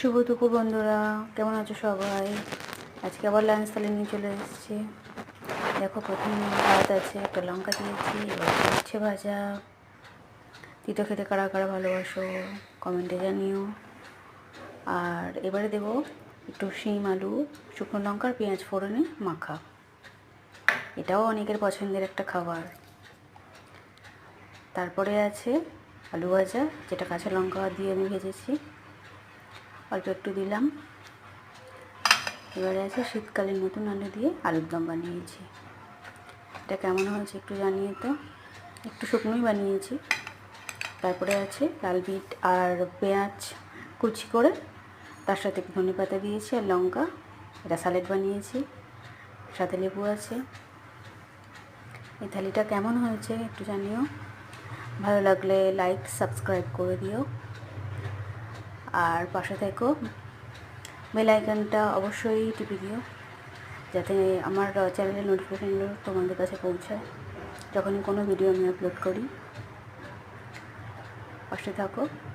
শুভ দুপুর বন্ধুরা, কেমন আছো সবাই? আজকে আবার লাঞ্চ থালি নিয়ে চলে এসেছি। দেখো, প্রথমে ভাত আছে, একটা লঙ্কা দিয়েছি, এবার উচ্ছে ভাজা। তিতো খেতে কারা কারা ভালোবাসো কমেন্টে জানিও। আর এবারে দেবো একটু শিম আলু, শুকনো লঙ্কা আর পেঁয়াজ ফোড়নে মাখা। এটাও অনেকের পছন্দের একটা খাবার। তারপরে আছে আলু ভাজা, যেটা কাঁচা লঙ্কা দিয়ে আমি ভেজেছি, অল্প একটু দিলাম। এবারে আছে শীতকালীন নতুন আলু দিয়ে আলুর দম বানিয়েছি। এটা কেমন হয়েছে একটু জানিয়ে তো। একটু শুকনোই বানিয়েছি। তারপরে আছে লাল বিট আর পেঁয়াজ কুচি করে, তার সাথে ধনে পাতা দিয়েছি আর লঙ্কা। এটা স্যালাড বানিয়েছি, সাথে লেবু আছে। এই থালিটা কেমন হয়েছে একটু জানিও। ভালো লাগলে লাইক সাবস্ক্রাইব করে দিও, আর পাশে থেকো বেল আইকনটা অবশ্যই টিপে দিও, যাতে আমার চ্যানেলের নোটিফিকেশানগুলো তোমাদের কাছে পৌঁছায় যখনই কোনো ভিডিও আমি আপলোড করি। পাশে থাকো।